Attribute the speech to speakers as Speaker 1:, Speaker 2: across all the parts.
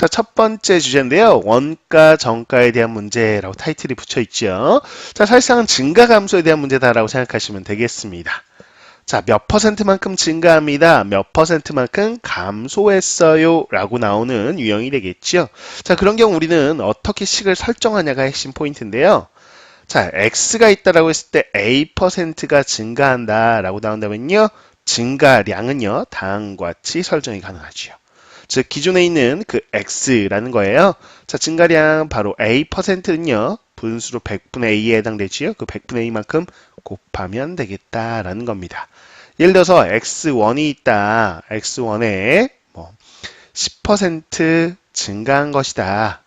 Speaker 1: 자, 첫 번째 주제인데요. 원가, 정가에 대한 문제라고 타이틀이 붙여 있죠. 자, 사실상은 증가 감소에 대한 문제다라고 생각하시면 되겠습니다. 자, 몇 퍼센트만큼 증가합니다. 몇 퍼센트만큼 감소했어요. 라고 나오는 유형이 되겠죠. 자, 그런 경우 우리는 어떻게 식을 설정하냐가 핵심 포인트인데요. 자, X가 있다라고 했을 때 A%가 증가한다 라고 나온다면요. 증가량은요. 다음과 같이 설정이 가능하지요. 즉, 기존에 있는 그 X라는 거예요. 자, 증가량 바로 A%는요. 분수로 100분의 A에 해당되지요. 그 100분의 A만큼 곱하면 되겠다라는 겁니다. 예를 들어서 X1이 있다. X1에 뭐 10% 증가한 것이다.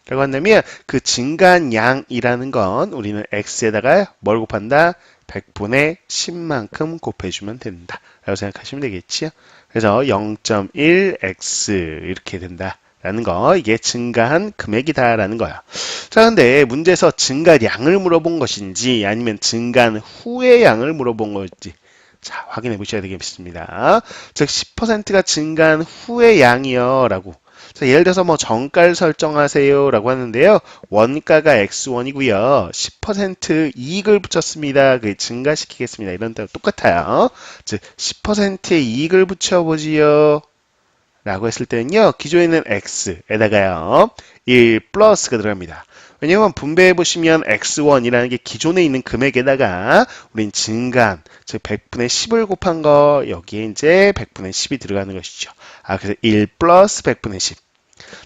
Speaker 1: 라고 한다면 그 증가한 양이라는 건 우리는 X에다가 뭘 곱한다? 100분의 10만큼 곱해주면 된다. 라고 생각하시면 되겠지요. 그래서 0.1x 이렇게 된다. 라는 거, 이게 증가한 금액이다 라는 거야. 자, 근데 문제에서 증가량을 물어본 것인지 아니면 증가한 후의 양을 물어본 것인지 자, 확인해 보셔야 되겠습니다. 즉 10%가 증가한 후의 양이요 라고. 자, 예를 들어서 뭐 정가를 설정하세요 라고 하는데요. 원가가 X1이고요. 10% 이익을 붙였습니다. 그 증가시키겠습니다. 이런 데랑 똑같아요. 즉 10%의 이익을 붙여보지요. 라고 했을 때는요. 기존에 있는 X에다가요. 1 플러스가 들어갑니다. 왜냐면 분배해 보시면 X1이라는 게 기존에 있는 금액에다가 우린 증가한, 즉 100분의 10을 곱한 거 여기에 이제 100분의 10이 들어가는 것이죠. 그래서 1 플러스 100분의 10.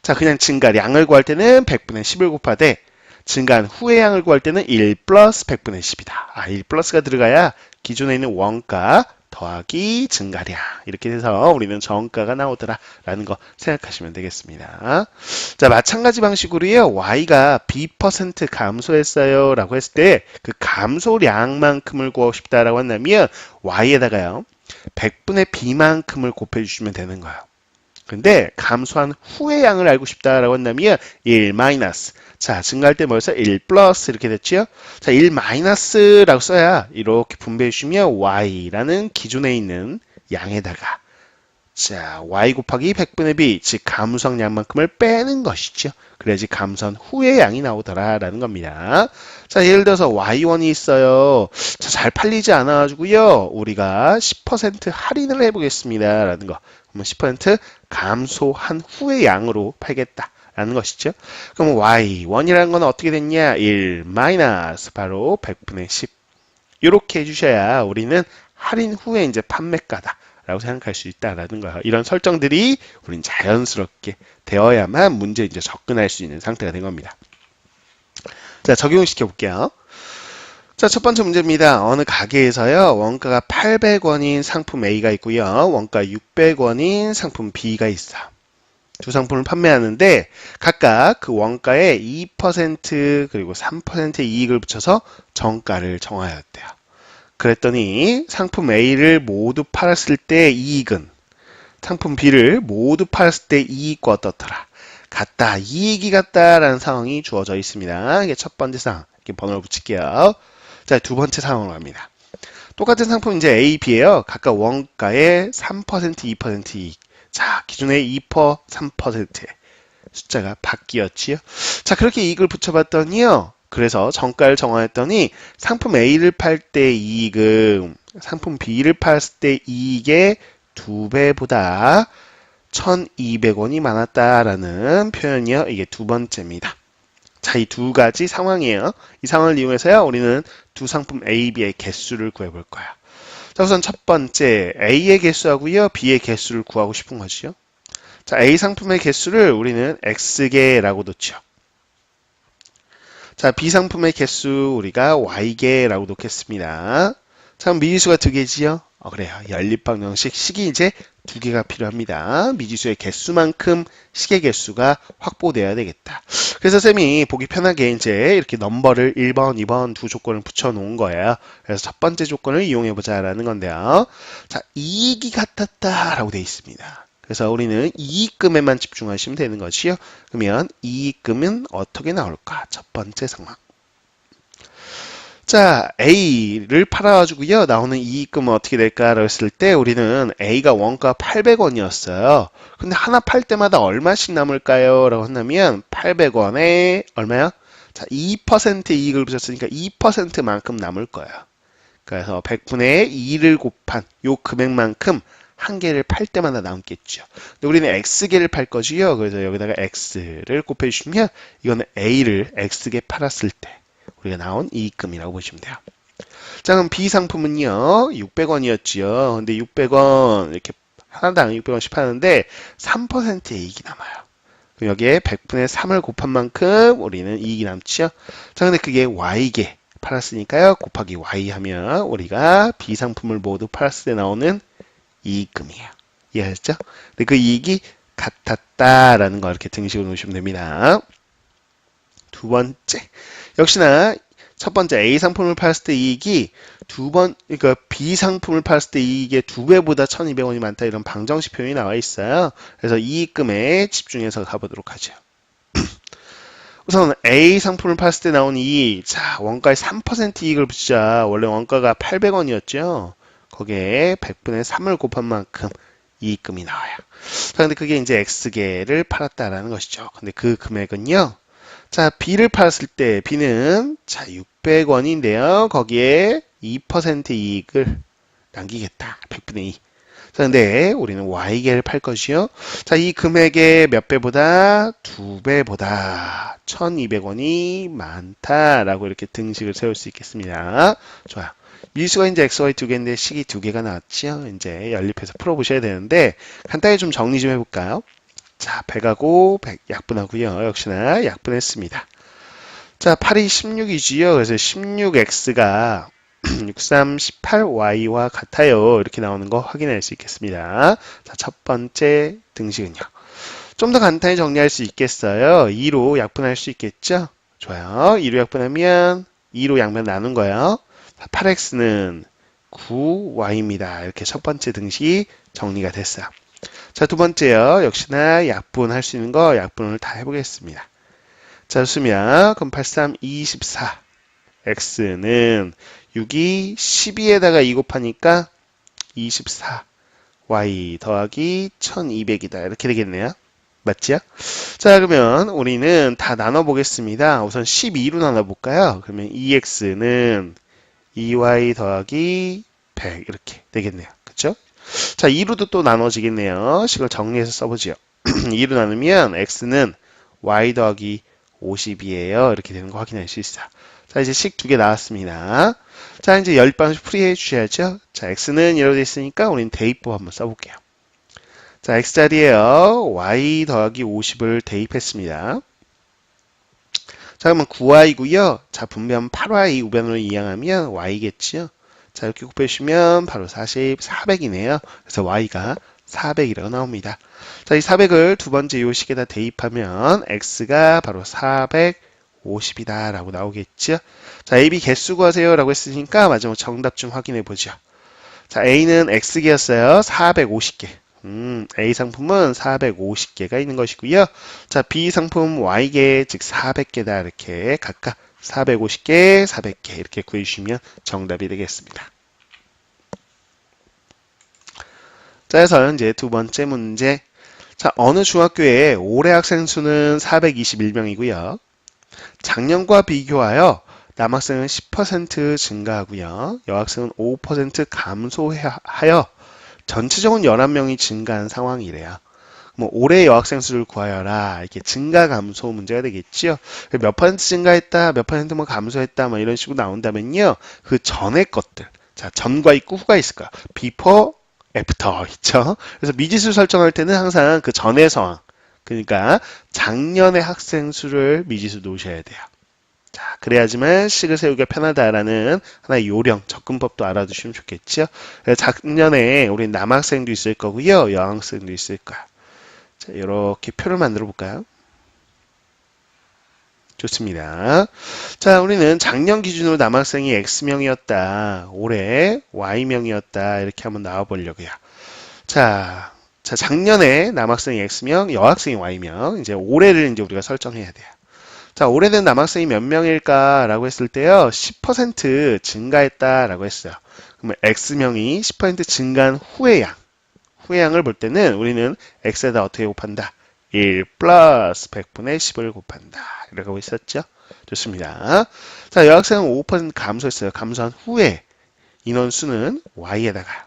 Speaker 1: 자, 그냥 증가량을 구할 때는 100분의 10을 곱하되 증가한 후의 양을 구할 때는 1 플러스 100분의 10이다. 1 플러스가 들어가야 기존에 있는 원가 더하기 증가량 이렇게 돼서 우리는 정가가 나오더라 라는 거 생각하시면 되겠습니다. 자, 마찬가지 방식으로요. Y가 B% 감소했어요 라고 했을 때 그 감소량만큼을 구하고 싶다라고 한다면 Y에다가요 100분의 B만큼을 곱해 주시면 되는 거예요. 근데 감소한 후의 양을 알고 싶다라고 한다면 1 마이너스. 자, 증가할 때 뭐였어요? 1 플러스 이렇게 됐죠? 자, 1 마이너스라고 써야 이렇게 분배해 주시면 y라는 기존에 있는 양에다가 자, y 곱하기 100분의 b, 즉 감소한 양만큼을 빼는 것이죠. 그래야지 감소한 후의 양이 나오더라라는 겁니다. 자, 예를 들어서 y1이 있어요. 자, 잘 팔리지 않아가지고요. 우리가 10% 할인을 해보겠습니다. 라는 거. 그러면 10% 감소한 후의 양으로 팔겠다. 라는 것이죠. 그럼 y1이라는 건 어떻게 됐냐? 1 마이너스 바로 100분의 10. 이렇게 해주셔야 우리는 할인 후에 이제 판매가다. 라고 생각할 수 있다라는 거예요. 이런 설정들이 우린 자연스럽게 되어야만 문제에 이제 접근할 수 있는 상태가 된 겁니다. 자, 적용시켜 볼게요. 자, 첫 번째 문제입니다. 어느 가게에서요, 원가가 800원인 상품 A가 있고요, 원가 600원인 상품 B가 있어. 두 상품을 판매하는데 각각 그 원가에 2% 그리고 3%의 이익을 붙여서 정가를 정하였대요. 그랬더니 상품 A를 모두 팔았을 때 이익은 상품 B를 모두 팔았을 때 이익과 어떻더라? 같다, 이익이 같다라는 상황이 주어져 있습니다. 이게 첫 번째 상황. 이렇게 번호를 붙일게요. 자, 두 번째 상황으로 갑니다. 똑같은 상품 이제 A, B예요. 각각 원가의 3%, 2% 이익. 자, 기존의 2%, 3%의 숫자가 바뀌었지요. 자, 그렇게 이익을 붙여봤더니요. 그래서 정가를 정하였더니 상품 A를 팔 때 이익은 상품 B를 팔았을 때 이익의 2배보다 1200원이 많았다라는 표현이요. 이게 두 번째입니다. 자, 이 두 가지 상황이에요. 이 상황을 이용해서요. 우리는 두 상품 A, B의 개수를 구해볼 거야. 자, 우선 첫 번째 A의 개수하고요. B의 개수를 구하고 싶은 거지요. 자, A 상품의 개수를 우리는 X개라고 놓죠. 자, B 상품의 개수 우리가 Y개라고 놓겠습니다. 자, 그럼 미지수가 두 개지요? 그래요. 연립방정식 식이 이제 두 개가 필요합니다. 미지수의 개수만큼 식의 개수가 확보되어야 되겠다. 그래서 쌤이 보기 편하게 이제 이렇게 넘버를 1번, 2번 두 조건을 붙여 놓은 거예요. 그래서 첫 번째 조건을 이용해 보자라는 건데요. 자, 이익이 같았다라고 되어 있습니다. 그래서 우리는 이익금에만 집중하시면 되는 것이요. 그러면 이익금은 어떻게 나올까? 첫 번째 상황. 자, A를 팔아가지고요. 나오는 이익금은 어떻게 될까라고 했을 때 우리는 A가 원가 800원이었어요. 근데 하나 팔 때마다 얼마씩 남을까요? 라고 한다면 800원에 얼마야? 자, 2% 이익을 붙였으니까 2%만큼 남을 거예요. 그래서 100분의 2를 곱한 요 금액만큼 한 개를 팔 때마다 남겠죠. 근데 우리는 X개를 팔 거지요. 그래서 여기다가 X를 곱해주시면 이거는 A를 X개 팔았을 때 우리가 나온 이익금이라고 보시면 돼요. 자, 그럼 B 상품은요, 600원이었지요. 근데 600원, 이렇게 하나당 600원씩 파는데 3%의 이익이 남아요. 그럼 여기에 100분의 3을 곱한 만큼 우리는 이익이 남죠. 자, 근데 그게 Y개 팔았으니까요. 곱하기 Y 하면 우리가 B 상품을 모두 팔았을 때 나오는 이익금이에요. 이해하셨죠? 근데 그 이익이 같았다라는 거 이렇게 등식으로 놓으시면 됩니다. 두 번째. 역시나 첫 번째 A 상품을 팔았을 때 이익이 그러니까 B 상품을 팔았을 때 이익의 2배보다 1200원이 많다 이런 방정식 표현이 나와 있어요. 그래서 이익금에 집중해서 가보도록 하죠. 우선 A 상품을 팔았을 때 나온 이익, 자, 원가에 3% 이익을 붙이자. 원래 원가가 800원이었죠. 거기에 100분의 3을 곱한 만큼 이익금이 나와요. 자, 근데 그게 이제 X개를 팔았다라는 것이죠. 근데 그 금액은요. 자, B를 팔았을 때 B는 자 600원인데요. 거기에 2% 이익을 남기겠다. 100분의 2. 자, 근데 우리는 Y개를 팔 것이요. 자, 이 금액의 몇 배보다? 2배보다 1200원이 많다라고 이렇게 등식을 세울 수 있겠습니다. 좋아요. 밀수가 이제 XY 두 개인데 식이 두 개가 나왔죠. 이제 연립해서 풀어보셔야 되는데 간단히 좀 정리 좀 해볼까요? 자, 100하고 100 약분하고요. 역시나 약분했습니다. 자, 8이 16이지요. 그래서 16x가 63, 18y와 같아요. 이렇게 나오는 거 확인할 수 있겠습니다. 자, 첫 번째 등식은요. 좀 더 간단히 정리할 수 있겠어요. 2로 약분할 수 있겠죠? 좋아요. 2로 약분하면 2로 양면 나눈 거예요. 8x는 9y입니다. 이렇게 첫 번째 등식이 정리가 됐어요. 자, 두 번째요. 역시나 약분할 수 있는 거 약분을 다 해보겠습니다. 자, 좋습니다. 그럼 83, 24. x는 6이 12에다가 2 곱하니까 24. y 더하기 1200이다. 이렇게 되겠네요. 맞지요? 자, 그러면 우리는 다 나눠보겠습니다. 우선 12로 나눠볼까요? 그러면 2x는 2y 더하기 100 이렇게 되겠네요. 그쵸? 자, 2로도 또 나눠지겠네요. 식을 정리해서 써보죠. 2로 나누면 x는 y 더하기 50이에요. 이렇게 되는 거 확인할 수 있어요. 자, 이제 식 두 개 나왔습니다. 자, 이제 연립방식 풀이해 주셔야죠. 자, x는 이렇게 돼 있으니까 우리는 대입법 한번 써볼게요. 자, x자리에요. y 더하기 50을 대입했습니다. 자, 그러면 9y고요. 자, 분변 8y 우변으로 이항하면 y겠지요. 자, 이렇게 곱해주시면 바로 40, 400이네요. 그래서 y가 400이라고 나옵니다. 자, 이 400을 두 번째 요식에다 대입하면 x가 바로 450이다 라고 나오겠죠. 자, a, b 개수 구하세요 라고 했으니까 마지막 정답 좀 확인해 보죠. 자, a는 x개였어요. 450개. A 상품은 450개가 있는 것이고요. 자, B 상품 Y개, 즉 400개다. 이렇게 각각 450개, 400개 이렇게 구해주시면 정답이 되겠습니다. 자, 그래서 이제 두 번째 문제. 자, 어느 중학교에 올해 학생 수는 421명이고요. 작년과 비교하여 남학생은 10% 증가하고요. 여학생은 5% 감소하여 전체적으로 11명이 증가한 상황이래요. 뭐 올해 여학생 수를 구하여라. 이렇게 증가 감소 문제가 되겠지요. 몇 퍼센트 증가했다, 몇 퍼센트 뭐 감소했다, 뭐 이런 식으로 나온다면요. 그 전의 것들. 자, 전과 있고 후가 있을 거야. before, after 있죠. 그래서 미지수 설정할 때는 항상 그 전의 상황. 그러니까 작년의 학생 수를 미지수 놓으셔야 돼요. 자, 그래야지만 식을 세우기가 편하다라는 하나의 요령, 접근법도 알아두시면 좋겠죠. 작년에 우리 남학생도 있을 거고요. 여학생도 있을 거야. 자, 이렇게 표를 만들어 볼까요? 좋습니다. 자, 우리는 작년 기준으로 남학생이 X명이었다. 올해 Y명이었다. 이렇게 한번 나와 보려고요. 자, 작년에 남학생이 X명, 여학생이 Y명. 이제 올해를 이제 우리가 설정해야 돼요. 자, 올해는 남학생이 몇 명일까라고 했을 때요, 10% 증가했다라고 했어요. 그러면 X명이 10% 증가한 후의 양을 볼 때는 우리는 X에다 어떻게 곱한다? 1 플러스 100분의 10을 곱한다. 이렇게 하고 있었죠? 좋습니다. 자, 여학생은 5% 감소했어요. 감소한 후에 인원수는 Y에다가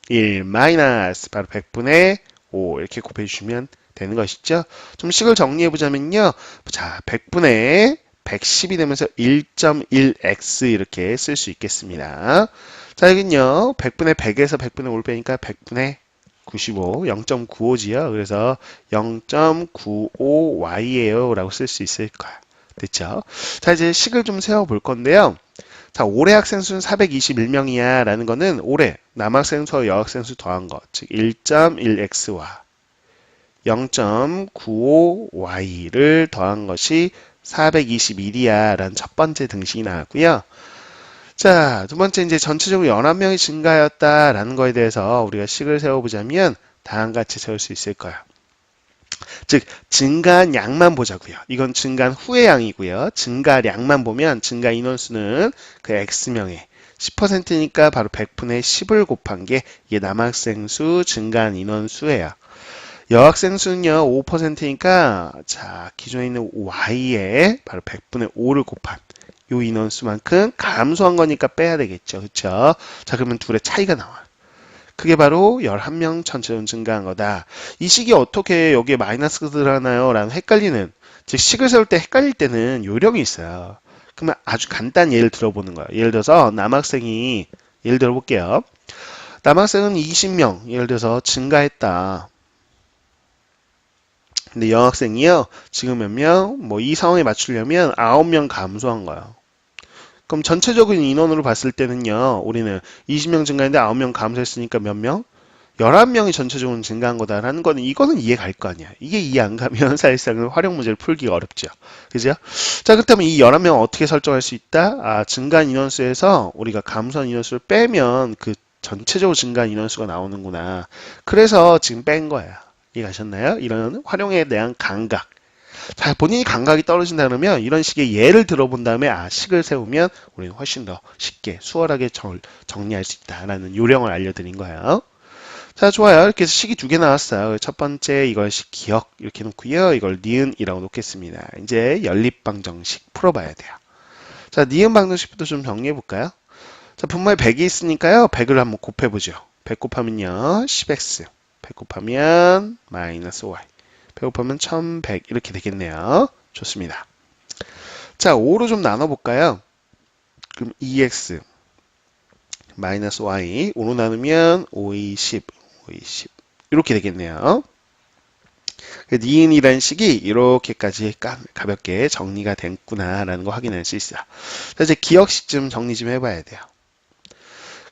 Speaker 1: 1 마이너스 바로 100분의 5 이렇게 곱해주시면 되는 것이죠. 좀 식을 정리해보자면요. 자, 100분의 110이 되면서 1.1x 이렇게 쓸 수 있겠습니다. 자, 여긴요. 100분의 100에서 100분의 5를 빼니까 100분의 95, 0.95지요. 그래서 0.95y예요. 라고 쓸 수 있을 거야. 됐죠? 자, 이제 식을 좀 세워볼 건데요. 자, 올해 학생 수는 421명이야. 라는 거는 올해 남학생 수와 여학생 수 더한 거. 즉, 1.1x와 0.95y를 더한 것이 421이야. 라는 첫 번째 등식이 나왔고요. 자, 두 번째 이제 전체적으로 11명이 증가하였다라는 거에 대해서 우리가 식을 세워보자면 다음과 같이 세울 수 있을 거예요. 즉, 증가한 양만 보자고요. 이건 증가한 후의 양이고요. 증가량만 보면 증가 인원수는 그 X명의 10%니까 바로 100분의 10을 곱한 게 이게 남학생 수 증가한 인원수예요. 여학생 수는요, 5%니까 자, 기존에 있는 Y에 바로 100분의 5를 곱한 요 인원수만큼 감소한 거니까 빼야 되겠죠. 그쵸? 자, 그러면 둘의 차이가 나와. 그게 바로 11명 전체적으로 증가한 거다. 이 식이 어떻게 여기에 마이너스가 들어가나요? 라는 헷갈리는, 즉 식을 세울 때 헷갈릴 때는 요령이 있어요. 그러면 아주 간단한 예를 들어보는 거예요. 예를 들어서 남학생이, 예를 들어볼게요. 남학생은 20명, 예를 들어서 증가했다. 근데 여학생이요, 지금 몇 명? 뭐 이 상황에 맞추려면 9명 감소한 거예요. 그럼 전체적인 인원으로 봤을 때는요, 우리는 20명 증가했는데 9명 감소했으니까 몇 명? 11명이 전체적으로 증가한 거다라는 거는 이거는 이해 갈 거 아니야. 이게 이해 안 가면 사실상 활용 문제를 풀기가 어렵죠. 그죠? 자, 그렇다면 이 11명 어떻게 설정할 수 있다? 아, 증가한 인원수에서 우리가 감소한 인원수를 빼면 그 전체적으로 증가한 인원수가 나오는구나. 그래서 지금 뺀 거야. 이해가셨나요? 이런 활용에 대한 감각. 자, 본인이 감각이 떨어진다 그러면 이런 식의 예를 들어본 다음에 아, 식을 세우면 우리는 훨씬 더 쉽게 수월하게 정리할 수 있다라는 요령을 알려드린 거예요. 자, 좋아요. 이렇게 해서 식이 두 개 나왔어요. 첫 번째 이것이 기억 이렇게 놓고요. 이걸 니은이라고 놓겠습니다. 이제 연립방정식 풀어봐야 돼요. 자, 니은 방정식부터 좀 정리해 볼까요? 자, 분모에 100이 있으니까요. 100을 한번 곱해보죠. 100 곱하면요. 10x 100 곱하면 마이너스 y 100 곱하면 1100 이렇게 되겠네요. 좋습니다. 자, 5로 좀 나눠볼까요? 그럼 2x 마이너스 y 5로 나누면 5, 20, 5, 20 이렇게 되겠네요. 니은이라는 식이 이렇게까지 가볍게 정리가 됐구나라는 거 확인할 수 있어요. 자, 이제 기억식 좀 정리 좀 해봐야 돼요.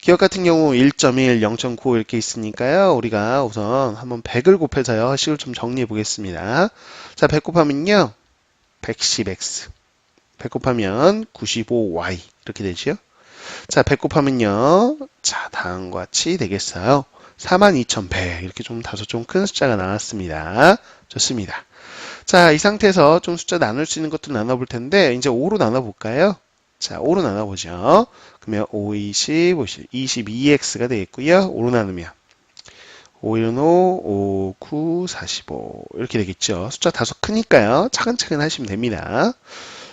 Speaker 1: 기억 같은 경우 1.1, 0.95 이렇게 있으니까요. 우리가 우선 한번 100을 곱해서요. 식을 좀 정리해 보겠습니다. 자, 100 곱하면요. 110x. 100 곱하면 95y. 이렇게 되죠. 자, 100 곱하면요. 자, 다음과 같이 되겠어요. 42,100. 이렇게 좀 다소 좀 큰 숫자가 나왔습니다. 좋습니다. 자, 이 상태에서 좀 숫자 나눌 수 있는 것도 나눠볼 텐데, 이제 5로 나눠볼까요? 자, 5로 나눠보죠. 그러면 5, 20, 50, 22x가 되겠고요. 5로 나누면 5, 1, 5, 5, 9, 45 이렇게 되겠죠. 숫자 다소 크니까요. 차근차근 하시면 됩니다.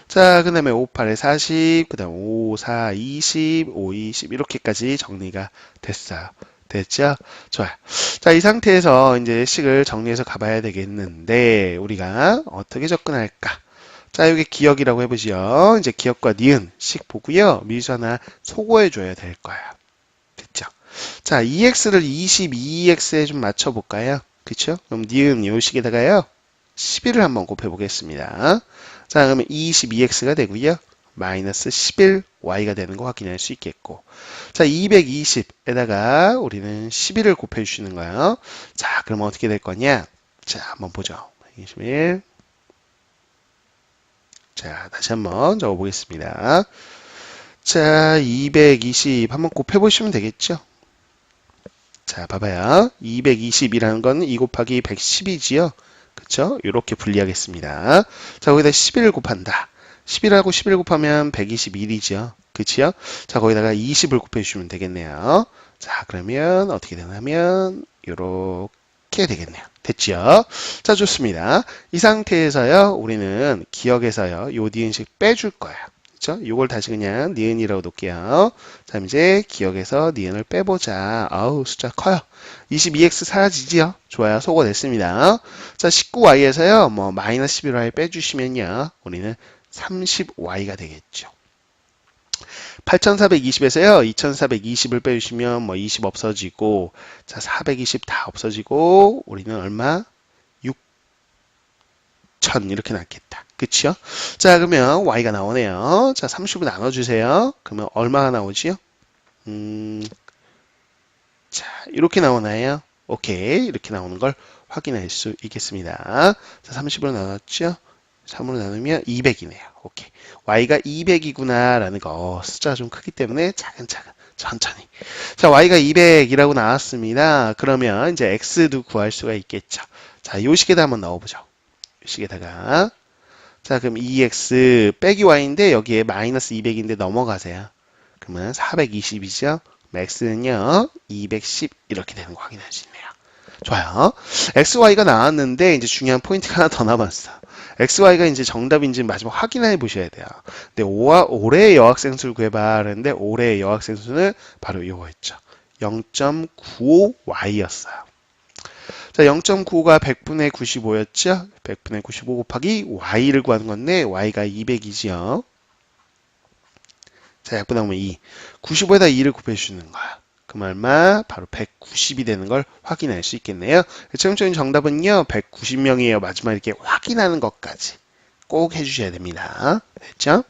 Speaker 1: 자, 그 다음에 5, 8에 40, 그 다음 5, 4, 20, 5, 20 이렇게까지 정리가 됐어요. 됐죠? 좋아요. 자, 이 상태에서 이제 식을 정리해서 가봐야 되겠는데 우리가 어떻게 접근할까? 자, 여기 기억이라고 해보죠. 이제 기억과 니은 식 보고요. 미수 하나 소거해줘야 될 거예요. 됐죠? 자, 2x를 22x에 좀 맞춰볼까요? 그쵸? 그럼 니은 요 식에다가요. 11을 한번 곱해보겠습니다. 자, 그러면 22x가 되고요. 마이너스 11y가 되는 거 확인할 수 있겠고. 자, 220에다가 우리는 11을 곱해주시는 거예요. 자, 그럼 어떻게 될 거냐? 자, 한번 보죠. 21. 자, 다시 한번 적어보겠습니다. 자, 220 한번 곱해보시면 되겠죠? 자, 봐봐요. 220이라는 건 2 곱하기 110이지요? 그쵸? 이렇게 분리하겠습니다. 자, 거기다 11을 곱한다. 11하고 11 곱하면 121이죠. 그치요? 자, 거기다가 20을 곱해주시면 되겠네요. 자, 그러면 어떻게 되냐면 이렇게 되겠네요. 됐죠? 자, 좋습니다. 이 상태에서요, 우리는 기억에서요, 요 니은식 빼줄 거예요. 그쵸? 요걸 다시 그냥 니은이라고 놓을게요. 자, 이제 기억에서 니은을 빼보자. 아우, 숫자 커요. 22x 사라지지요? 좋아요. 소거 됐습니다. 자, 19y에서요, 뭐, 마이너스 11y 빼주시면요, 우리는 30y가 되겠죠. 8420에서요, 2420을 빼주시면 뭐 20 없어지고, 자, 420 다 없어지고, 우리는 얼마? 6000 이렇게 나겠다. 그치요? 자, 그러면 y가 나오네요. 자, 30으로 나눠주세요. 그러면 얼마가 나오지요? 자, 이렇게 나오나요? 오케이. 이렇게 나오는 걸 확인할 수 있겠습니다. 자, 30으로 나눴죠? 3으로 나누면 200이네요. 오케이. y가 200이구나 라는 거. 숫자가 좀 크기 때문에 차근차근 천천히. 자, y가 200이라고 나왔습니다. 그러면 이제 x도 구할 수가 있겠죠. 자, 요 식에다 한번 넣어보죠. 요 식에다가. 자, 그럼 2x 빼기 y인데 여기에 마이너스 200인데 넘어가세요. 그러면 420이죠. x는요 210 이렇게 되는 거 확인할 수 있네요. 좋아요. xy가 나왔는데 이제 중요한 포인트가 하나 더 남았어. xy가 이제 정답인지 마지막 확인해 보셔야 돼요. 근데 올해의 여학생 수를 구해봐라는데 올해의 여학생 수는 바로 이거였죠. 0.95y였어요. 자, 0.95가 100분의 95였죠? 100분의 95 곱하기 y를 구하는 건데 y가 200이지요. 자, 약분하면 2. 95에다 2를 곱해주는 거야. 그럼 얼마? 바로 190이 되는 걸 확인할 수 있겠네요. 최종적인 정답은요, 190명이에요. 마지막 이렇게 확인하는 것까지 꼭 해주셔야 됩니다. 됐죠?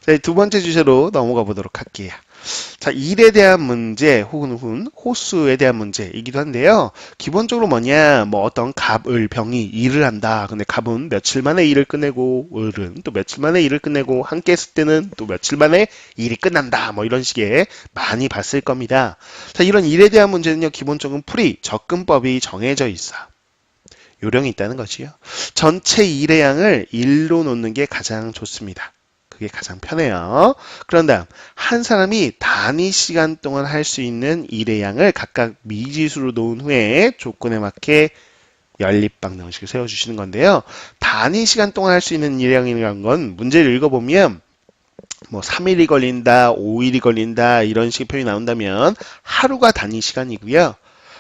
Speaker 1: 자, 두 번째 주제로 넘어가 보도록 할게요. 자, 일에 대한 문제 혹은 호수에 대한 문제이기도 한데요. 기본적으로 뭐냐, 뭐 어떤 갑을 병이 일을 한다. 근데 갑은 며칠 만에 일을 끝내고 을은 또 며칠 만에 일을 끝내고 함께 했을 때는 또 며칠 만에 일이 끝난다. 뭐 이런 식의 많이 봤을 겁니다. 자, 이런 일에 대한 문제는요, 기본적으로 풀이 접근법이 정해져 있어. 요령이 있다는 거지요. 전체 일의 양을 일로 놓는 게 가장 좋습니다. 그게 가장 편해요. 그런 다음 한 사람이 단위 시간 동안 할 수 있는 일의 양을 각각 미지수로 놓은 후에 조건에 맞게 연립방정식을 세워주시는 건데요. 단위 시간 동안 할 수 있는 일의 양이라는 건 문제를 읽어보면 뭐 3일이 걸린다, 5일이 걸린다 이런 식의 표현이 나온다면 하루가 단위 시간이고요.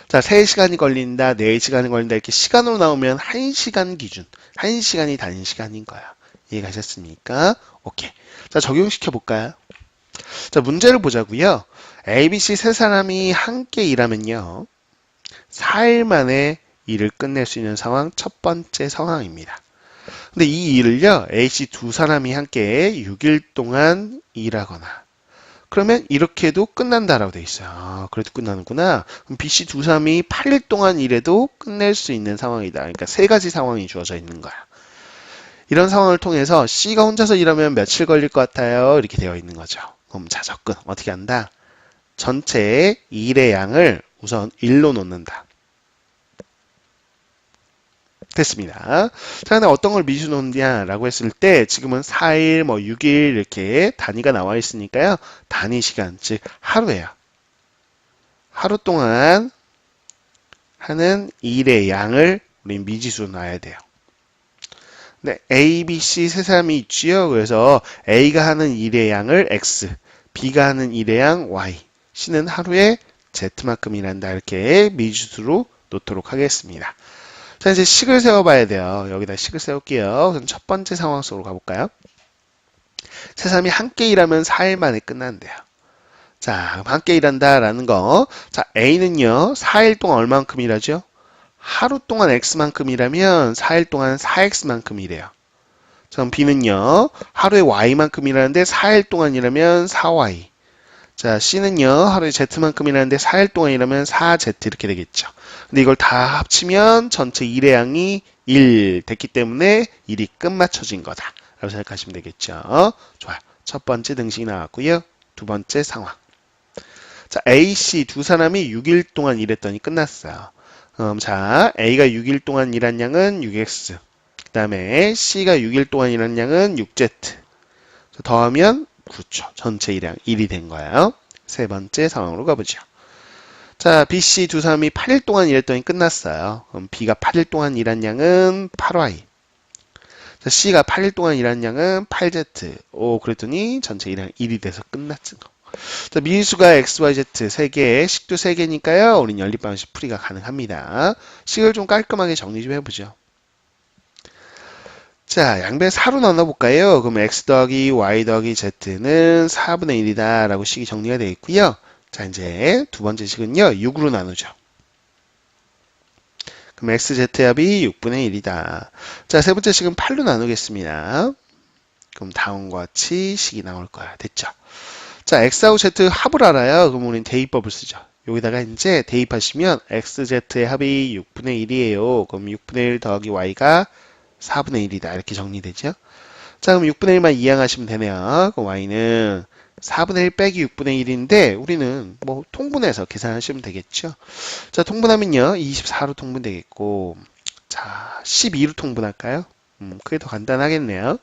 Speaker 1: 자, 3시간이 걸린다, 4시간이 걸린다 이렇게 시간으로 나오면 1시간 기준, 1시간이 단위 시간인 거야. 이해가셨습니까? 오케이. 자, 적용시켜 볼까요? 자, 문제를 보자고요. A, B, C 세 사람이 함께 일하면요. 4일 만에 일을 끝낼 수 있는 상황 첫 번째 상황입니다. 근데 이 일을요. A, C 두 사람이 함께 6일 동안 일하거나 그러면 이렇게 해도 끝난다라고 돼 있어요. 아, 그래도 끝나는구나. 그럼 B, C 두 사람이 8일 동안 일해도 끝낼 수 있는 상황이다. 그러니까 세 가지 상황이 주어져 있는 거야. 이런 상황을 통해서 C가 혼자서 일하면 며칠 걸릴 것 같아요? 이렇게 되어 있는 거죠. 그럼 자, 접근. 어떻게 한다? 전체 일의 양을 우선 1로 놓는다. 됐습니다. 자, 근데 어떤 걸 미주 놓느냐라고 했을 때 지금은 4일, 뭐 6일 이렇게 단위가 나와 있으니까요. 단위 시간, 즉 하루예요. 하루 동안 하는 일의 양을 우리 미지수로 놔야 돼요. 네, A, B, C 세 사람이 있지요. 그래서 A가 하는 일의 양을 X, B가 하는 일의 양 Y, C는 하루에 Z만큼이란다. 이렇게 미지수로 놓도록 하겠습니다. 자, 이제 식을 세워봐야 돼요. 여기다 식을 세울게요. 그럼 첫 번째 상황 속으로 가볼까요? 세 사람이 함께 일하면 4일 만에 끝난대요. 자, 그럼 함께 일한다라는 거. 자, A는요, 4일 동안 얼만큼 일하죠? 하루 동안 X만큼 일하면 4일 동안 4X만큼 일해요. 그럼 B는요, 하루에 Y만큼 일하는데 4일 동안 일하면 4Y. 자, C는요, 하루에 Z만큼 일하는데 4일 동안 일하면 4Z 이렇게 되겠죠. 근데 이걸 다 합치면 전체 일의 양이 1 됐기 때문에 일이 끝마쳐진 거다. 라고 생각하시면 되겠죠. 좋아요. 첫 번째 등식이 나왔고요. 두 번째 상황. 자, A, C 두 사람이 6일 동안 일했더니 끝났어요. 자, A가 6일 동안 일한 양은 6X. 그 다음에 C가 6일 동안 일한 양은 6Z. 더하면 그렇죠. 전체 일량 1이 된 거예요. 세 번째 상황으로 가보죠. 자, B, C 두 사람이 8일 동안 일했더니 끝났어요. 그럼 B가 8일 동안 일한 양은 8Y. 자, C가 8일 동안 일한 양은 8Z. 오, 그랬더니 전체 일량 1이 돼서 끝났죠. 자, 미수가 X, Y, Z 3개, 식도 3개니까요. 우린 연립방식 풀이가 가능합니다. 식을 좀 깔끔하게 정리 좀 해보죠. 자, 양변 4로 나눠볼까요? 그럼 x 더하기 y 더하기 z는 4분의 1이다 라고 식이 정리가 되어 있고요. 자, 이제 두 번째 식은요, 6으로 나누죠. 그럼 x, z의 합이 6분의 1이다. 자, 세 번째 식은 8로 나누겠습니다. 그럼 다음과 같이 식이 나올 거야. 됐죠? 자, x하고 z 합을 알아요. 그럼 우린 대입법을 쓰죠. 여기다가 이제 대입하시면 x, z의 합이 6분의 1이에요. 그럼 6분의 1 더하기 y가 4분의 1이다. 이렇게 정리되죠? 자, 그럼 6분의 1만 이항하시면 되네요. 그럼 y는 4분의 1 빼기 6분의 1인데 우리는 뭐 통분해서 계산하시면 되겠죠? 자, 통분하면요. 24로 통분되겠고 자, 12로 통분할까요? 그게 더 간단하겠네요.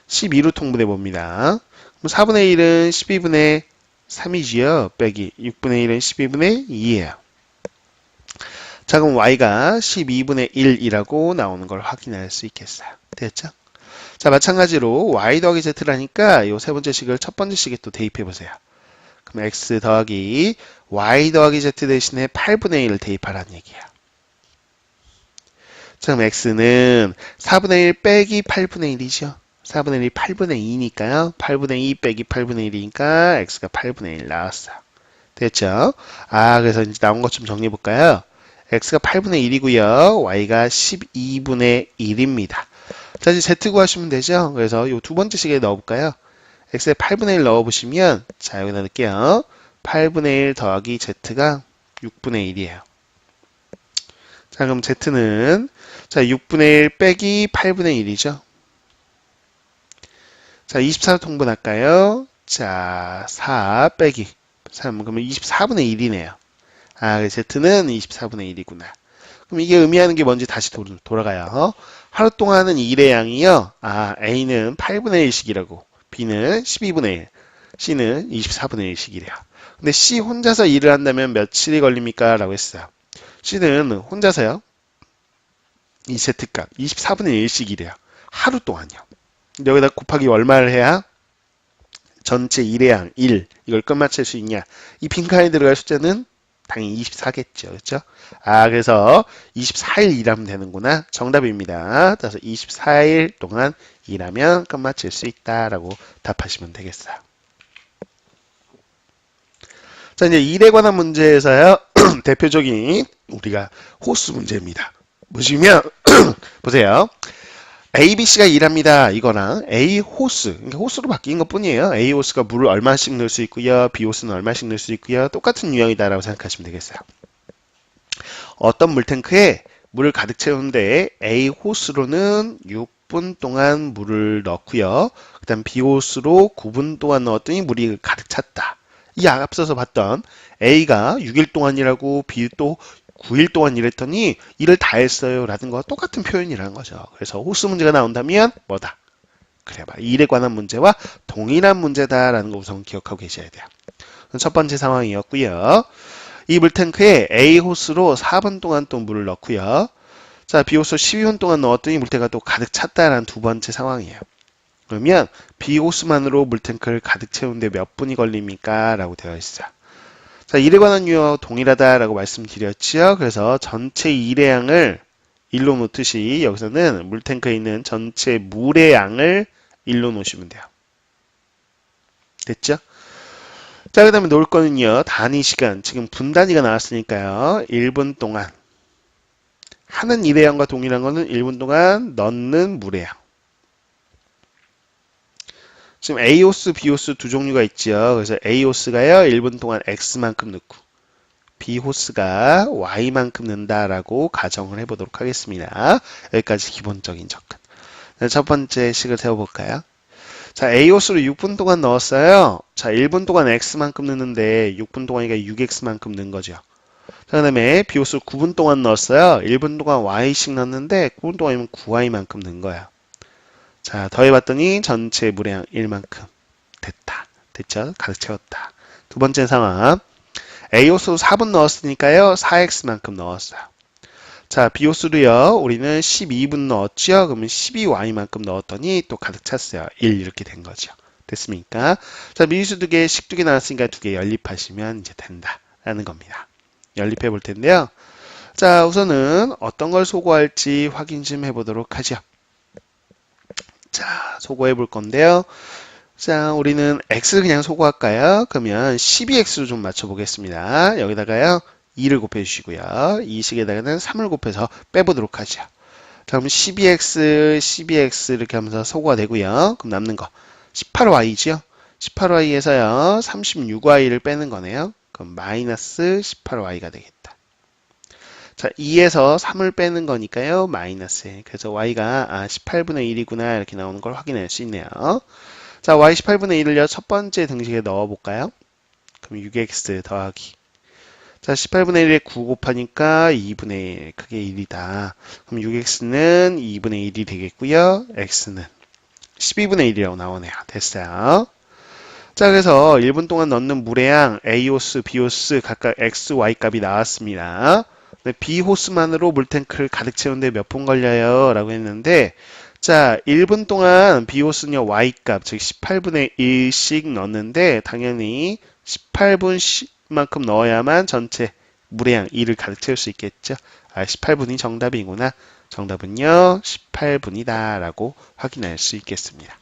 Speaker 1: 12로 통분해 봅니다. 그럼 4분의 1은 12분의 3이지요. 빼기 6분의 1은 12분의 2예요. 자, 그럼 y가 12분의 1이라고 나오는 걸 확인할 수 있겠어요. 됐죠? 자, 마찬가지로 y 더하기 z라니까 이 세 번째 식을 첫 번째 식에 또 대입해 보세요. 그럼 x 더하기 y 더하기 z 대신에 8분의 1을 대입하라는 얘기야. 자, 그럼 x는 4분의 1 빼기 8분의 1이죠. 4분의 1이 8분의 2니까요. 8분의 2 빼기 8분의 1이니까 x가 8분의 1 나왔어요. 됐죠? 아, 그래서 이제 나온 것 좀 정리해 볼까요? x가 8분의 1이고요. y가 12분의 1입니다. 자, 이제 z 구하시면 되죠. 그래서 이 두 번째 식에 넣어볼까요? x에 8분의 1 넣어보시면 자, 여기다 넣을게요. 8분의 1 더하기 z가 6분의 1이에요. 자, 그럼 z는 자, 6분의 1 빼기 8분의 1이죠. 자, 24로 통분할까요? 자, 4 빼기 3, 그러면 24분의 1이네요. 아, z는 24분의 1이구나. 그럼 이게 의미하는 게 뭔지 다시 돌아가요. 하루 동안은 일의 양이요. 아, A는 8분의 1씩이라고. B는 12분의 1. C는 24분의 1씩이래요. 근데 C 혼자서 일을 한다면 며칠이 걸립니까? 라고 했어요. C는 혼자서요. 이 Z값 24분의 1씩이래요. 하루 동안요. 여기다 곱하기 얼마를 해야 전체 일의 양 1. 이걸 끝마칠 수 있냐? 이 빈칸에 들어갈 숫자는 당연히 24겠죠. 그렇죠? 아, 그래서 24일 일하면 되는구나. 정답입니다. 그래서 24일 동안 일하면 끝마칠 수 있다라고 답하시면 되겠어요. 자, 이제 일에 관한 문제에서요. 대표적인 우리가 호수 문제입니다. 보시면 보세요. A, B, C가 일합니다. 이거랑 A 호스, 그러니까 호스로 바뀐 것 뿐이에요. A 호스가 물을 얼마씩 넣을 수 있고요. B 호스는 얼마씩 넣을 수 있고요. 똑같은 유형이다라고 생각하시면 되겠어요. 어떤 물탱크에 물을 가득 채우는데 A 호스로는 6분 동안 물을 넣고요. 그 다음 B 호스로 9분 동안 넣었더니 물이 가득 찼다. 이 앞서서 봤던 A가 6일 동안 일하고 B도 9일 동안 일했더니 일을 다 했어요 라는 거와 똑같은 표현이라는 거죠. 그래서 호스 문제가 나온다면 뭐다? 그래 봐. 일에 관한 문제와 동일한 문제다라는 거 우선 기억하고 계셔야 돼요. 첫 번째 상황이었고요. 이 물탱크에 A 호스로 4분 동안 또 물을 넣고요. 자, B 호스 12분 동안 넣었더니 물탱크가 또 가득 찼다라는 두 번째 상황이에요. 그러면 B 호스만으로 물탱크를 가득 채우는데 몇 분이 걸립니까? 라고 되어 있어요. 자, 일에 관한 유형하고 동일하다라고 말씀드렸지요. 그래서 전체 일의 양을 1로 놓듯이 여기서는 물탱크에 있는 전체 물의 양을 1로 놓으시면 돼요. 됐죠? 자, 그 다음에 놓을 거는요. 단위 시간, 지금 분단위가 나왔으니까요. 1분 동안 하는 일의 양과 동일한 거는 1분 동안 넣는 물의 양. 지금 A호스, B호스 두 종류가 있죠. 그래서 A호스가요, 1분 동안 X만큼 넣고, B호스가 Y만큼 넣는다라고 가정을 해보도록 하겠습니다. 여기까지 기본적인 접근. 첫 번째 식을 세워볼까요? 자, A호스로 6분 동안 넣었어요. 자, 1분 동안 X만큼 넣는데 6분 동안이니까 6X만큼 넣은 거죠. 자, 그 다음에 비호수 9분 동안 넣었어요. 1분 동안 y씩 넣었는데 9분 동안이면 9y만큼 넣은 거예요. 자, 더해봤더니 전체 물량 1만큼 됐다. 됐죠? 가득 채웠다. 두 번째 상황. A호수 4분 넣었으니까요. 4x만큼 넣었어요. 자, B호수도요. 우리는 12분 넣었죠? 그러면 12y만큼 넣었더니 또 가득 찼어요. 1 이렇게 된 거죠. 됐습니까? 자, 미리수 2개, 식 2개 나왔으니까 2개 연립하시면 이제 된다. 라는 겁니다. 연립해 볼 텐데요. 자, 우선은 어떤 걸 소거할지 확인 좀 해보도록 하죠. 자, 소거해 볼 건데요. 자, 우리는 x 그냥 소거할까요? 그러면 12x로 좀 맞춰보겠습니다. 여기다가요, 2를 곱해주시고요. 이 식에다가는 3을 곱해서 빼보도록 하죠. 자, 그럼 12x 이렇게 하면서 소거가 되고요. 그럼 남는 거 18y죠? 18y에서요, 36y를 빼는 거네요. 그럼 마이너스 18y가 되겠다. 자, 2에서 3을 빼는 거니까요. 마이너스. 그래서 y가 18분의 1이구나 이렇게 나오는 걸 확인할 수 있네요. 자, y 18분의 1을요. 첫 번째 등식에 넣어볼까요? 그럼 6x 더하기. 자, 18분의 1에 9 곱하니까 2분의 1. 그게 1이다. 그럼 6x는 2분의 1이 되겠고요. x는 12분의 1이라고 나오네요. 됐어요. 자, 그래서 1분 동안 넣는 물의 양 A호스, B호스 각각 X, Y 값이 나왔습니다. B호스만으로 물탱크를 가득 채우는데 몇 분 걸려요? 라고 했는데, 자, 1분 동안 B호스는요, Y값, 즉 18분의 1씩 넣었는데, 당연히 18분만큼 넣어야만 전체 물의 양 2를 가득 채울 수 있겠죠. 18분이 정답이구나. 정답은요, 18분이다. 라고 확인할 수 있겠습니다.